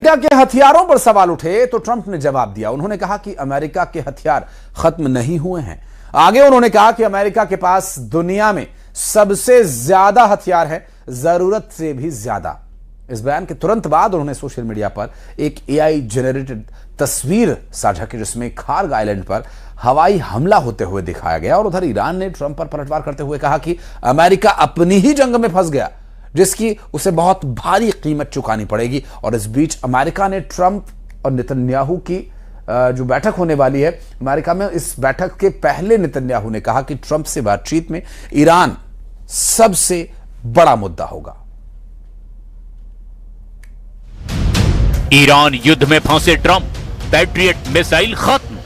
America के हथियारों पर सवाल उठे तो ट्रंप ने जवाब दिया। उन्होंने कहा कि अमेरिका के हथियार खत्म नहीं हुए हैं। आगे उन्होंने कहा कि अमेरिका के पास दुनिया में सबसे ज्यादा हथियार है, जरूरत से भी ज्यादा। इस बयान के तुरंत बाद उन्होंने सोशल मीडिया पर एक एआई जनरेटेड तस्वीर साझा की जिसमें खार्ग आइलैंड पर हवाई हमला होते हुए दिखाया गया। और उधर ईरान ने ट्रंप पर पलटवार करते हुए कहा कि अमेरिका अपनी ही जंग में फंस गया, जिसकी उसे बहुत भारी कीमत चुकानी पड़ेगी। और इस बीच अमेरिका ने ट्रंप और नेतन्याहू की जो बैठक होने वाली है अमेरिका में, इस बैठक के पहले नेतन्याहू ने कहा कि ट्रंप से बातचीत में ईरान सबसे बड़ा मुद्दा होगा। ईरान युद्ध में फंसे ट्रंप, पैट्रियट मिसाइल खत्म।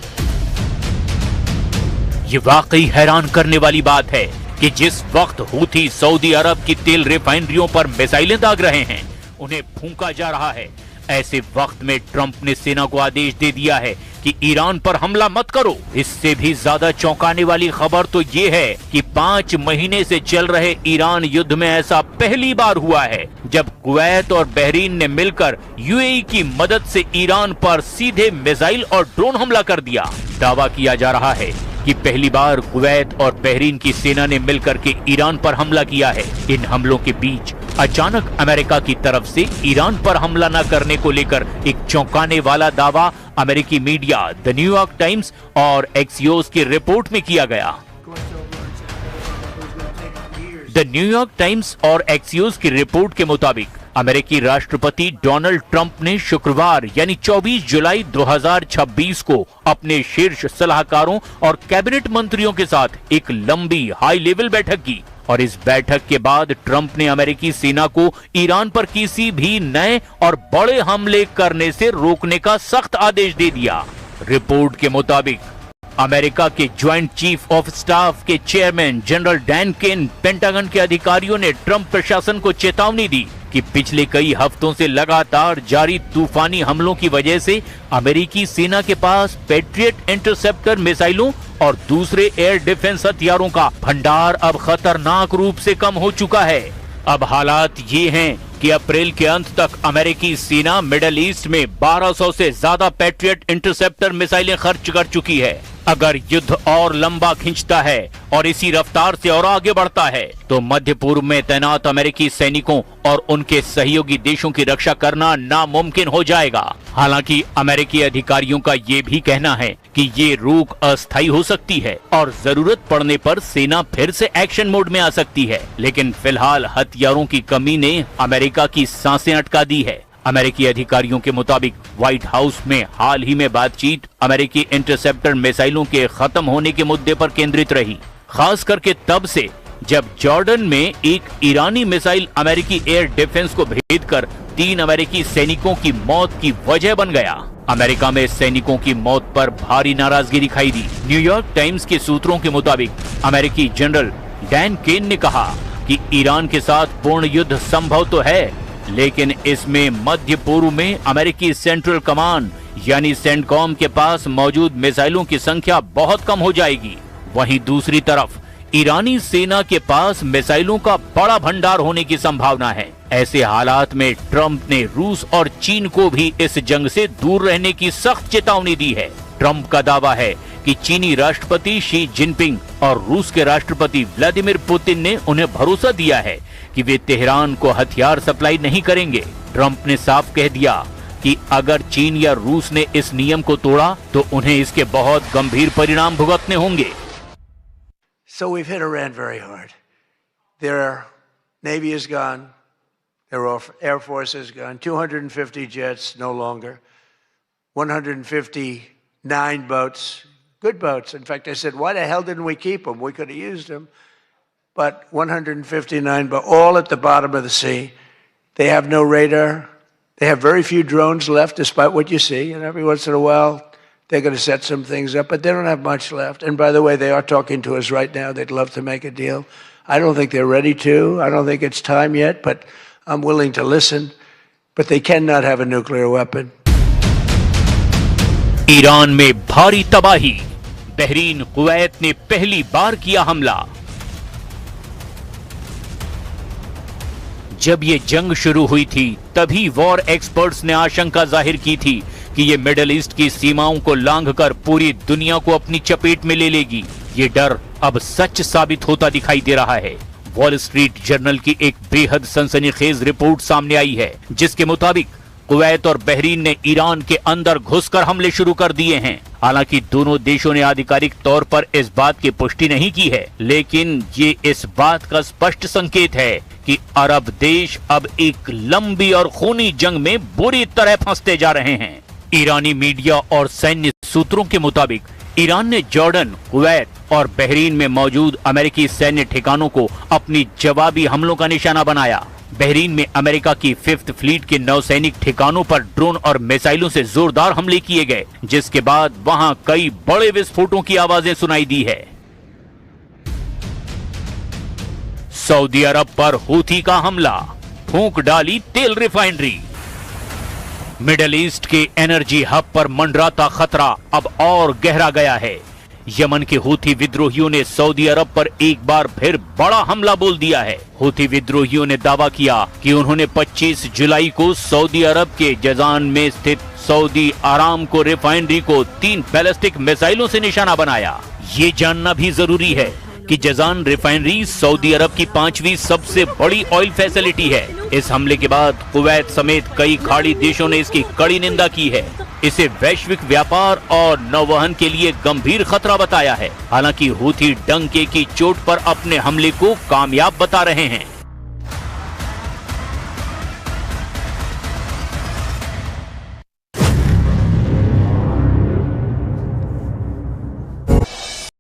ये वाकई हैरान करने वाली बात है कि जिस वक्त हूथी सऊदी अरब की तेल रिफाइनरियों पर मिसाइलें दाग रहे हैं, उन्हें फूंका जा रहा है, ऐसे वक्त में ट्रंप ने सेना को आदेश दे दिया है कि ईरान पर हमला मत करो। इससे भी ज्यादा चौंकाने वाली खबर तो ये है कि 5 महीने से चल रहे ईरान युद्ध में ऐसा पहली बार हुआ है जब कुवैत और बहरीन ने मिलकर यूएई की मदद से ईरान पर सीधे मिसाइल और ड्रोन हमला कर दिया। दावा किया जा रहा है कि पहली बार कुवैत और बहरीन की सेना ने मिलकर के ईरान पर हमला किया है। इन हमलों के बीच अचानक अमेरिका की तरफ से ईरान पर हमला न करने को लेकर एक चौंकाने वाला दावा अमेरिकी मीडिया द न्यूयॉर्क टाइम्स और एक्सियोस की रिपोर्ट में किया गया। द न्यूयॉर्क टाइम्स और एक्सियोस की रिपोर्ट के मुताबिक अमेरिकी राष्ट्रपति डोनाल्ड ट्रंप ने शुक्रवार यानी 24 जुलाई 2026 को अपने शीर्ष सलाहकारों और कैबिनेट मंत्रियों के साथ एक लंबी हाई लेवल बैठक की। और इस बैठक के बाद ट्रंप ने अमेरिकी सेना को ईरान पर किसी भी नए और बड़े हमले करने से रोकने का सख्त आदेश दे दिया। रिपोर्ट के मुताबिक अमेरिका के ज्वाइंट चीफ ऑफ स्टाफ के chairman general Dan Caine, pentagon के अधिकारियों ने ट्रंप प्रशासन को चेतावनी दी कि पिछले कई हफ्तों से लगातार जारी तूफानी हमलों की वजह से अमेरिकी सेना के पास पैट्रियट इंटरसेप्टर मिसाइलों और दूसरे एयर डिफेंस हथियारों का भंडार अब खतरनाक रूप से कम हो चुका है। अब हालात ये हैं कि अप्रैल के अंत तक अमेरिकी सेना मिडिल ईस्ट में 1200 से ज्यादा पैट्रियट इंटरसेप्टर मिसाइलें खर्च कर चुकी है। अगर युद्ध और लंबा खिंचता है और इसी रफ्तार से और आगे बढ़ता है तो मध्य पूर्व में तैनात अमेरिकी सैनिकों और उनके सहयोगी देशों की रक्षा करना नामुमकिन हो जाएगा। हालांकि अमेरिकी अधिकारियों का ये भी कहना है कि ये रोक अस्थायी हो सकती है और जरूरत पड़ने पर सेना फिर से एक्शन मोड में आ सकती है। लेकिन फिलहाल हथियारों की कमी ने अमेरिका की सांसें अटका दी है। अमेरिकी अधिकारियों के मुताबिक व्हाइट हाउस में हाल ही में बातचीत अमेरिकी इंटरसेप्टर मिसाइलों के खत्म होने के मुद्दे पर केंद्रित रही, खास करके तब से जब जॉर्डन में एक ईरानी मिसाइल अमेरिकी एयर डिफेंस को भेदकर 3 अमेरिकी सैनिकों की मौत की वजह बन गया। अमेरिका में सैनिकों की मौत पर भारी नाराजगी दिखाई दी। न्यूयॉर्क टाइम्स के सूत्रों के मुताबिक अमेरिकी जनरल डैन केन ने कहा कि ईरान के साथ पूर्ण युद्ध संभव तो है, लेकिन इसमें मध्य पूर्व में अमेरिकी सेंट्रल कमांड यानी सेंटकॉम के पास मौजूद मिसाइलों की संख्या बहुत कम हो जाएगी। वहीं दूसरी तरफ ईरानी सेना के पास मिसाइलों का बड़ा भंडार होने की संभावना है। ऐसे हालात में ट्रंप ने रूस और चीन को भी इस जंग से दूर रहने की सख्त चेतावनी दी है। ट्रंप का दावा है कि चीनी राष्ट्रपति शी जिनपिंग और रूस के राष्ट्रपति व्लादिमीर पुतिन ने उन्हें भरोसा दिया है कि वे तेहरान को हथियार सप्लाई नहीं करेंगे। ट्रंप ने साफ कह दिया कि अगर चीन या रूस ने इस नियम को तोड़ा तो उन्हें इसके बहुत गंभीर परिणाम भुगतने होंगे। So we've hit Iran very hard. Their Navy is gone. Their Air Force is gone. 250 jets no longer. 159 boats. Good boats. In fact, I said, why the hell didn't we keep them? We could have used them. But 159, but all at the bottom of the sea. They have no radar. They have very few drones left, despite what you see. And every once in a while, they're going to set some things up, but they don't have much left. And by the way, they are talking to us right now. They'd love to make a deal. I don't think they're ready to. I don't think it's time yet, but I'm willing to listen. But they cannot have a nuclear weapon. Iran में भारी तबाही, Bahrain Kuwait ने पहली बार किया हमला। जब ये जंग शुरू हुई थी तभी वॉर एक्सपर्ट्स ने आशंका जाहिर की थी कि ये मिडिल ईस्ट की सीमाओं को लांघकर पूरी दुनिया को अपनी चपेट में ले लेगी। ये डर अब सच साबित होता दिखाई दे रहा है। वॉल स्ट्रीट जर्नल की एक बेहद सनसनीखेज रिपोर्ट सामने आई है, जिसके मुताबिक कुवैत और बहरीन ने ईरान के अंदर घुसकर हमले शुरू कर दिए हैं। हालांकि दोनों देशों ने आधिकारिक तौर पर इस बात की पुष्टि नहीं की है, लेकिन ये इस बात का स्पष्ट संकेत है कि अरब देश अब एक लंबी और खूनी जंग में बुरी तरह फंसते जा रहे हैं। ईरानी मीडिया और सैन्य सूत्रों के मुताबिक ईरान ने जॉर्डन, कुवैत और बहरीन में मौजूद अमेरिकी सैन्य ठिकानों को अपनी जवाबी हमलों का निशाना बनाया। बहरीन में अमेरिका की 5th फ्लीट के नौसैनिक ठिकानों पर ड्रोन और मिसाइलों से जोरदार हमले किए गए, जिसके बाद वहां कई बड़े विस्फोटों की आवाजें सुनाई दी है। सऊदी अरब पर हूथी का हमला, फूंक डाली तेल रिफाइनरी। मिडिल ईस्ट के एनर्जी हब पर मंडराता खतरा अब और गहरा गया है। यमन के हूथी विद्रोहियों ने सऊदी अरब पर एक बार फिर बड़ा हमला बोल दिया है। हूथी विद्रोहियों ने दावा किया कि उन्होंने 25 जुलाई को सऊदी अरब के जजान में स्थित सऊदी आरामको रिफाइनरी को 3 बैलिस्टिक मिसाइलों से निशाना बनाया। ये जानना भी जरूरी है कि जजान रिफाइनरी सऊदी अरब की 5वीं सबसे बड़ी ऑयल फैसिलिटी है। इस हमले के बाद कुवैत समेत कई खाड़ी देशों ने इसकी कड़ी निंदा की है। इसे वैश्विक व्यापार और नौवहन के लिए गंभीर खतरा बताया है। हालांकि हूथी डंके की चोट पर अपने हमले को कामयाब बता रहे हैं।